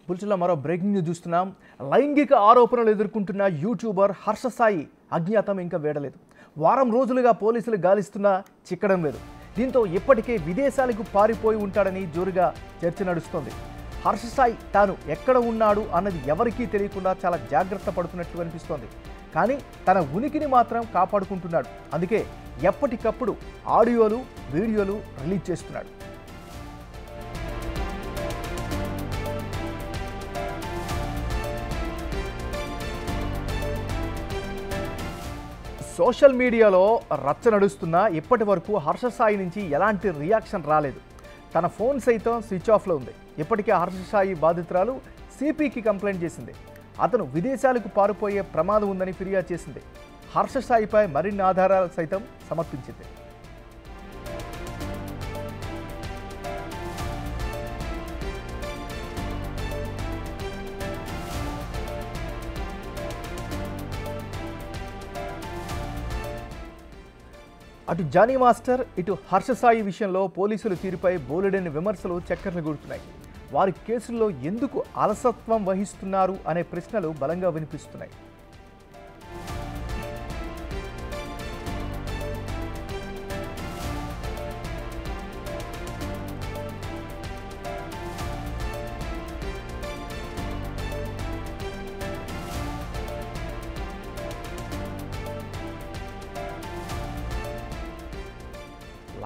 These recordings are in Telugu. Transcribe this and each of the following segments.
బులెటిన్లో మరో బ్రేకింగ్ న్యూస్ చూస్తున్నాం. లైంగిక ఆరోపణలు ఎదుర్కొంటున్న యూట్యూబర్ హర్ష సాయి అజ్ఞాతం ఇంకా వేడలేదు. వారం రోజులుగా పోలీసులు గాలిస్తున్నా చిక్కడం లేదు. దీంతో ఇప్పటికే విదేశాలకు పారిపోయి ఉంటాడని జోరుగా చర్చ నడుస్తోంది. హర్ష సాయి తాను ఎక్కడ ఉన్నాడు అన్నది ఎవరికీ తెలియకుండా చాలా జాగ్రత్త పడుతున్నట్లు కనిపిస్తోంది. కానీ తన ఉనికిని మాత్రం కాపాడుకుంటున్నాడు. అందుకే ఎప్పటికప్పుడు ఆడియోలు, వీడియోలు రిలీజ్ చేస్తున్నాడు. సోషల్ మీడియాలో రచ్చ నడుస్తున్నా ఇప్పటి వరకు హర్ష సాయి నుంచి ఎలాంటి రియాక్షన్ రాలేదు. తన ఫోన్ సైతం స్విచ్ ఆఫ్లో ఉంది. ఇప్పటికే హర్ష సాయి బాధితురాలు సిపికి కంప్లైంట్ చేసింది. అతను విదేశాలకు పారిపోయే ప్రమాదం ఉందని ఫిర్యాదు చేసింది. హర్ష సాయిపై మరిన్ని ఆధారాలు సైతం సమర్పించింది. అటు జానీ మాస్టర్, ఇటు హర్ష సాయి విషయంలో పోలీసుల తీరుపై బోలెడన్ని విమర్శలు చక్కర్లు కొడుతున్నాయి. వారి కేసుల్లో ఎందుకు అలసత్వం వహిస్తున్నారు అనే ప్రశ్నలు బలంగా వినిపిస్తున్నాయి.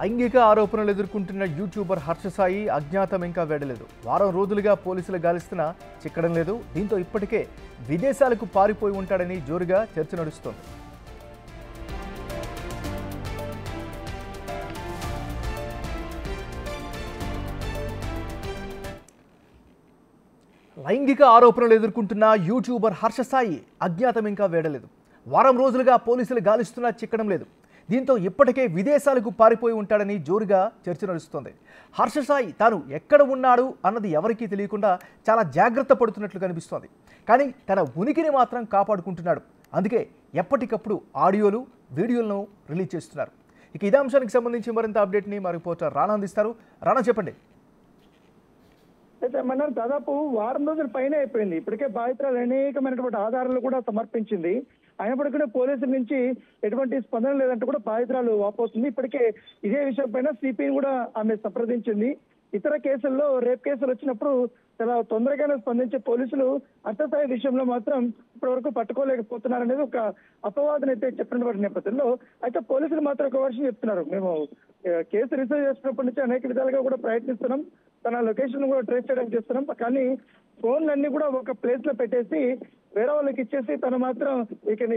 లైంగిక ఆరోపణలు ఎదుర్కొంటున్న యూట్యూబర్ హర్ష సాయి అజ్ఞాతం ఇంకా వేడలేదు. వారం రోజులుగా పోలీసులు గాలిస్తున్నా చిక్కడం లేదు. దీంతో ఇప్పటికే విదేశాలకు పారిపోయి ఉంటాడని జోరుగా చర్చ నడుస్తోంది. లైంగిక ఆరోపణలు ఎదుర్కొంటున్న యూట్యూబర్ హర్ష సాయి అజ్ఞాతం ఇంకా వేడలేదు. వారం రోజులుగా పోలీసులు గాలిస్తున్నా చిక్కడం లేదు. దీంతో ఇప్పటికే విదేశాలకు పారిపోయి ఉంటాడని జోరుగా చర్చ నడుస్తోంది. హర్ష సాయి తాను ఎక్కడ ఉన్నాడు అన్నది ఎవరికీ తెలియకుండా చాలా జాగ్రత్త పడుతున్నట్లు కనిపిస్తోంది. కానీ తన ఉనికిని మాత్రం కాపాడుకుంటున్నాడు. అందుకే ఎప్పటికప్పుడు ఆడియోలు, వీడియోలను రిలీజ్ చేస్తున్నారు. ఇక ఇదే అంశానికి సంబంధించి మరింత అప్డేట్ని మా రిపోర్టర్ రానా అందిస్తారు. రానా, చెప్పండి. అయితే మన దాదాపు వారం రోజుల పైన అయిపోయింది. ఇప్పటికే బాధితురాలు అనేకమైనటువంటి ఆధారాలు కూడా సమర్పించింది. అయినప్పటికీ కూడా పోలీసుల నుంచి ఎటువంటి స్పందన లేదంటూ కూడా బాధితురాలు వాపోతుంది. ఇప్పటికే ఇదే విషయం పైన సిపిని కూడా ఆమె సంప్రదించింది. ఇతర కేసుల్లో రేప్ కేసులు వచ్చినప్పుడు చాలా తొందరగానే స్పందించే పోలీసులు హర్ష సాయి విషయంలో మాత్రం ఇప్పటి వరకు పట్టుకోలేకపోతున్నారనేది ఒక అపవాదన అయితే చెప్పినటువంటి నేపథ్యంలో అయితే పోలీసులు మాత్రం ఒక వర్షం చెప్తున్నారు. మేము కేసు రిసీవ్ చేసినప్పటి నుంచి అనేక విధాలుగా కూడా ప్రయత్నిస్తున్నాం, తన లొకేషన్ కూడా ట్రేస్ చేయడానికి చేస్తున్నాం. కానీ ఫోన్లన్నీ కూడా ఒక ప్లేస్ లో పెట్టేసి వేరే వాళ్ళకి ఇచ్చేసి తను మాత్రం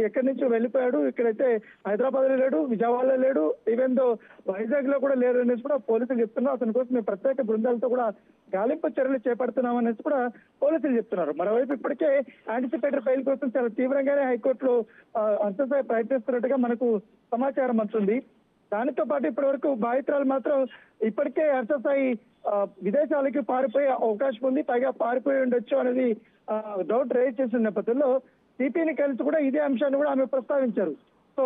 ఎక్కడి నుంచో వెళ్ళిపోయాడు. ఇక్కడైతే హైదరాబాద్ లో లేడు, విజయవాడలో లేడు, ఈవెన్ దో వైజాగ్ లో కూడా లేడు అనేసి కూడా పోలీసులు చెప్తున్నారు. అతని కోసం మేము ప్రత్యేక బృందాలతో కూడా గాలింపు చర్యలు చేపడుతున్నాం అనేసి కూడా పోలీసులు చెప్తున్నారు. మరోవైపు ఇప్పటికే యాంటిసిపేటరీ ఫైల్ కోసం చాలా తీవ్రంగానే హైకోర్టులో హర్ష సాయి ప్రయత్నిస్తున్నట్టుగా మనకు సమాచారం అందుతుంది. దానితో పాటు ఇప్పటి వరకు బాధితురాలు మాత్రం ఇప్పటికే హర్ష సాయి విదేశాలకి పారిపోయే అవకాశం ఉంది, పైగా పారిపోయి ఉండొచ్చు అనేది డౌట్ రేజ్ చేసిన నేపథ్యంలో సిపిని కలిసి కూడా ఇదే అంశాన్ని కూడా ఆమె ప్రస్తావించారు. సో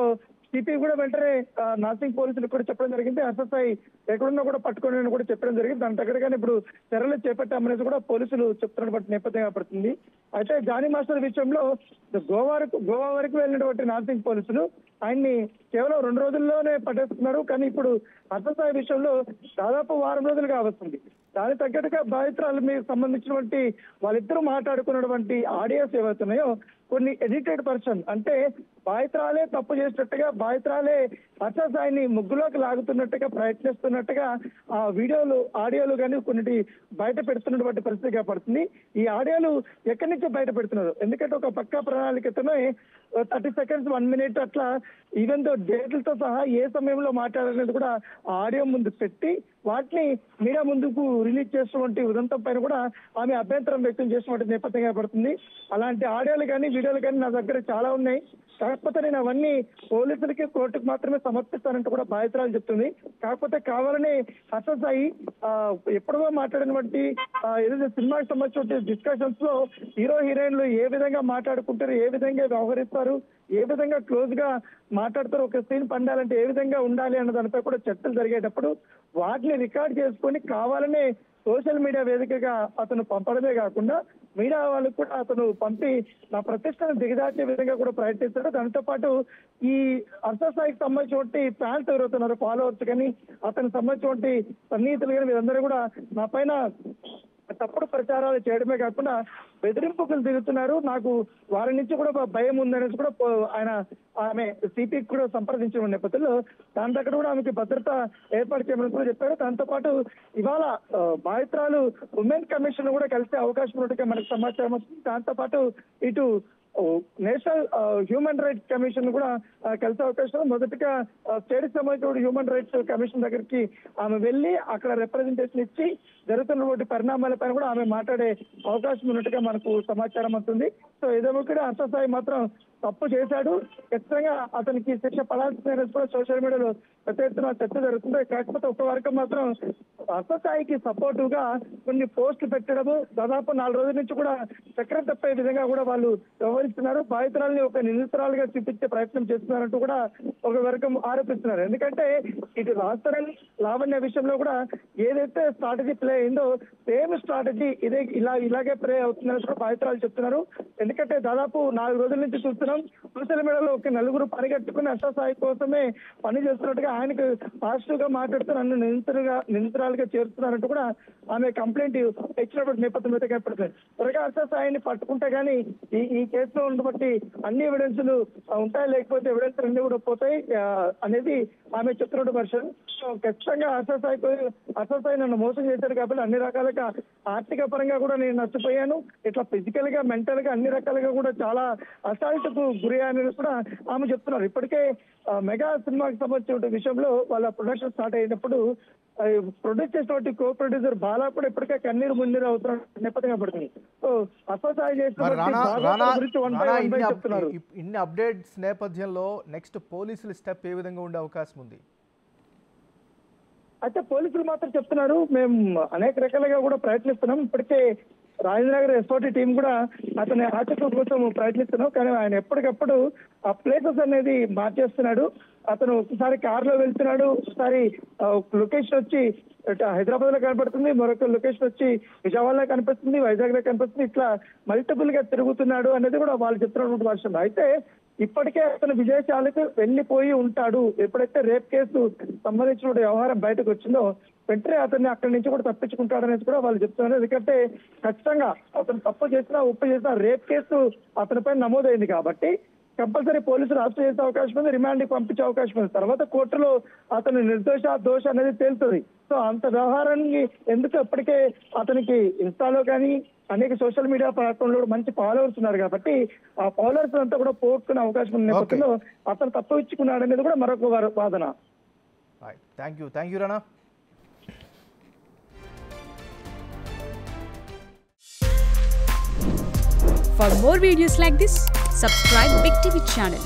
సిపి కూడా వెంటనే నాసింగ్ పోలీసులకు కూడా చెప్పడం జరిగింది. హర్ష సాయి ఎక్కడున్నా కూడా పట్టుకోండి కూడా చెప్పడం జరిగింది. దాని దగ్గరగానే ఇప్పుడు చర్యలు చేపట్టామనేది కూడా పోలీసులు చెప్తున్నటువంటి నేపథ్యంగా పడుతుంది. అయితే జానీ మాస్టర్ విషయంలో గోవా వరకు వెళ్ళినటువంటి నాసింగ్ పోలీసులు ఆయన్ని కేవలం 2 రోజుల్లోనే పట్టేస్తున్నారు. కానీ ఇప్పుడు హర్ష సాయి విషయంలో దాదాపు వారం రోజులుగా వస్తుంది. దానికి తగ్గట్టుగా బాధితురాలు మీకు సంబంధించినటువంటి వాళ్ళిద్దరూ మాట్లాడుకున్నటువంటి ఆడియోస్ ఏవైతున్నాయో కొన్ని ఎడిటెడ్ పర్సన్, అంటే బాధితురాలే తప్పు చేసినట్టుగా, బాధితురాలే హర్ష సాయిని ముగ్గులోకి లాగుతున్నట్టుగా ప్రయత్నిస్తున్నట్టుగా ఆ వీడియోలు, ఆడియోలు కానీ కొన్నిటి బయట పెడుతున్నటువంటి పరిస్థితిగా పడుతుంది. ఈ ఆడియోలు ఎక్కడి నుంచో బయట పెడుతున్నారు. ఎందుకంటే ఒక పక్కా ప్రణాళికతోనే 30 seconds 1 minute అట్లా ఈవెన్ దో డేట్లతో సహా ఏ సమయంలో మాట్లాడాలనేది కూడా ఆ ఆడియో ముందు పెట్టి వాటిని మీడియా ముందుకు రిలీజ్ చేసినటువంటి ఉదంతం పైన కూడా ఆమె అభ్యంతరం వ్యక్తం చేసినటువంటి నేపథ్యంగా పడుతుంది. అలాంటి ఆడియోలు కానీ వీడియోలు కానీ నా దగ్గర చాలా ఉన్నాయి. కాకపోతే నేను అవన్నీ పోలీసులకి, కోర్టుకు మాత్రమే సమర్పిస్తానంటూ కూడా బాధితురాలు చెప్తుంది. కాకపోతే కావాలని హర్ష సాయి ఎప్పుడో మాట్లాడినటువంటి ఏదైతే సినిమాకి సంబంధించిన డిస్కషన్స్ లో హీరో హీరోయిన్లు ఏ విధంగా మాట్లాడుకుంటారు, ఏ విధంగా వ్యవహరిస్తారు, ఏ విధంగా క్లోజ్ గా మాట్లాడతారు, ఒక సీన్ పండాలంటే ఏ విధంగా ఉండాలి అన్న దానిపై కూడా చర్చలు జరిగేటప్పుడు వాటిని రికార్డ్ చేసుకొని కావాలనే సోషల్ మీడియా వేదికగా అతను పంపడమే కాకుండా మీడియా వాళ్ళకు కూడా అతను పంపి నా ప్రతిష్టను దిగదార్చే విధంగా కూడా ప్రయత్నిస్తాడు. దాంతో పాటు ఈ హర్షసాయికి సంబంధించినటువంటి ఫ్యాన్స్ ఎవరవుతున్నారు, ఫాలోవర్స్ కానీ అతనికి సంబంధించినటువంటి సన్నిహితులు కానీ వీరందరూ కూడా నా పైన తప్పుడు ప్రచారాలు చేయడమే కాకుండా బెదిరింపులు దిగుతున్నారు, నాకు వారి నుంచి కూడా భయం ఉందనేసి కూడా ఆమె సిపికి కూడా సంప్రదించిన నేపథ్యంలో దాని దగ్గర కూడా ఆమెకి భద్రత ఏర్పాటు చేయమని కూడా చెప్పారు. దాంతో పాటు ఇవాళ బాధితురాలు ఉమెన్ కమిషన్ కూడా కలిసే అవకాశం ఉన్నట్టుగా మనకు సమాచారం వస్తుంది. దాంతో పాటు ఇటు నేషనల్ హ్యూమన్ రైట్స్ కమిషన్ కూడా కలిసే అవకాశం. మొదటిగా స్టేట్ సంబంధించిన హ్యూమన్ రైట్స్ కమిషన్ దగ్గరికి ఆమె వెళ్ళి అక్కడ రిప్రజెంటేషన్ ఇచ్చి జరుగుతున్నటువంటి పరిణామాలపైన కూడా ఆమె మాట్లాడే అవకాశం ఉన్నట్టుగా మనకు సమాచారం వస్తుంది. సో ఏదో కూడా హర్షసాయి మాత్రం తప్పు చేశాడు, ఖచ్చితంగా అతనికి శిక్ష పడాల్సిన కూడా సోషల్ మీడియాలో పెద్ద ఎత్తున చర్చ జరుగుతుంది. కాకపోతే ఒక వరకు మాత్రం హర్షసాయికి సపోర్టివ్ గా కొన్ని పోస్టులు పెట్టడము, దాదాపు 4 రోజుల నుంచి కూడా చక్రం తప్పే విధంగా కూడా వాళ్ళు వ్యవహరిస్తున్నారు. బాధితురాల్ని ఒక నిందితురాలుగా చూపించే ప్రయత్నం చేస్తున్నారంటూ కూడా ఒక వర్గం ఆరోపిస్తున్నారు. ఎందుకంటే ఇటు రాజస్థాన్ లావణ్య విషయంలో కూడా ఏదైతే స్ట్రాటజీ ప్లే అయిందో సేమ్ స్ట్రాటజీ ఇలాగే ప్లే అవుతుందని కూడా బాధితురాలు చెప్తున్నారు. ఎందుకంటే దాదాపు 4 రోజుల నుంచి చూస్తున్నాం సోషల్ మీడియాలో ఒక 4 పనిగట్టుకుని హర్షసాయి కోసమే పని చేస్తున్నట్టుగా ఆయనకు పాజిటివ్ గా మాట్లాడుతూ నన్ను నిందితురాలుగా చేరుతున్నారంటూ కూడా ఆమె కంప్లైంట్ ఇచ్చినటువంటి నేపథ్యం అయితే కనపడుతుంది. త్వరగా హర్షసాయిని పట్టుకుంటే గానీ ఈ కేసులో ఉన్నటువంటి అన్ని ఎవిడెన్స్లు ఉంటాయి, లేకపోతే ఎవిడెన్స్ అన్ని కూడా పోతాయి అనేది ఆమె చెప్తున్న వర్షన్. సో ఖచ్చితంగా హర్షసాయి నన్ను మోసం చేశారు కాబట్టి అన్ని రకాలుగా ఆర్థిక పరంగా కూడా నేను నష్టపోయాను, ఇట్లా ఫిజికల్ గా మెంటల్ గా అన్ని రకాలుగా కూడా చాలా అసాల్ట్కు గురి అనేది కూడా ఆమె చెప్తున్నారు. ఇప్పటికే మెగా సినిమాకి సంబంధించిన విషయంలో వాళ్ళ ప్రొడక్షన్ స్టార్ట్ అయినప్పుడు ప్రొడ్యూస్ చేసినటువంటి కో ప్రొడ్యూసర్ బాలా కూడా ఇప్పటికే కన్నీరు మున్నీరు అవుతున్న నేపథ్యంగా పడుతుంది. సో హర్షసాయి చెప్తున్నారు. ఇన్ని అప్డేట్స్ నేపథ్యంలో నెక్స్ట్ పోలీసుల స్టెప్ ఏ విధంగా ఉండే అవకాశం ఉంది? అయితే పోలీసులు మాత్రం చెప్తున్నారు మేము అనేక రకాలుగా కూడా ప్రయత్నిస్తున్నాం, ఇప్పటికే రాజేంద్రనగర్ ఎస్ఓటీ టీం కూడా అతని ఆచరణ కోసం ప్రయత్నిస్తున్నాం, కానీ ఆయన ఎప్పటికప్పుడు ఆ ప్లేసెస్ అనేది మార్చేస్తున్నాడు. అతను ఒకసారి కారులో వెళ్తున్నాడు, ఒకసారి లొకేషన్ వచ్చి హైదరాబాద్ లో కనపడుతుంది, మరొక లొకేషన్ వచ్చి విజయవాడలో కనిపిస్తుంది, వైజాగ్ లో కనిపిస్తుంది, ఇట్లా మల్టిపుల్ గా తిరుగుతున్నాడు అనేది కూడా వాళ్ళు చెప్తున్నటువంటి వర్షం. అయితే ఇప్పటికే అతను విదేశాలకు వెళ్లిపోయి ఉంటాడు. ఎప్పుడైతే రేప్ కేసు సంబంధించిన వ్యవహారం బయటకు వచ్చిందో వెంటనే అతన్ని అక్కడి నుంచి కూడా తప్పించుకుంటాడనేది కూడా వాళ్ళు చెప్తున్నారు. ఎందుకంటే ఖచ్చితంగా అతను తప్పు చేసినా ఉప్పు చేసినా రేప్ కేసు అతనిపై నమోదైంది కాబట్టి కంపల్సరీ పోలీసులు అరెస్ట్ చేసే అవకాశం ఉంది, రిమాండ్ కి పంపించే అవకాశం ఉంది. తర్వాత కోర్టులో అతను నిర్దోష దోష అనేది తేలుతుంది. సో అంత వ్యవహారాన్ని ఎందుకు ఇప్పటికే అతనికి ఇన్స్టాలో కానీ అనేక సోషల్ మీడియా ప్లాట్ఫామ్ లో మంచి ఫాలోవర్స్ ఉన్నారు కాబట్టి ఆ ఫాలోవర్స్ అంతా కూడా పోగొట్టుకునే అవకాశం ఉన్న నేపథ్యంలో అతను తప్పు ఇచ్చుకున్నాడు అనేది కూడా మరొక వాదన. Thank you Rana. For more videos like this, subscribe Big TV channel.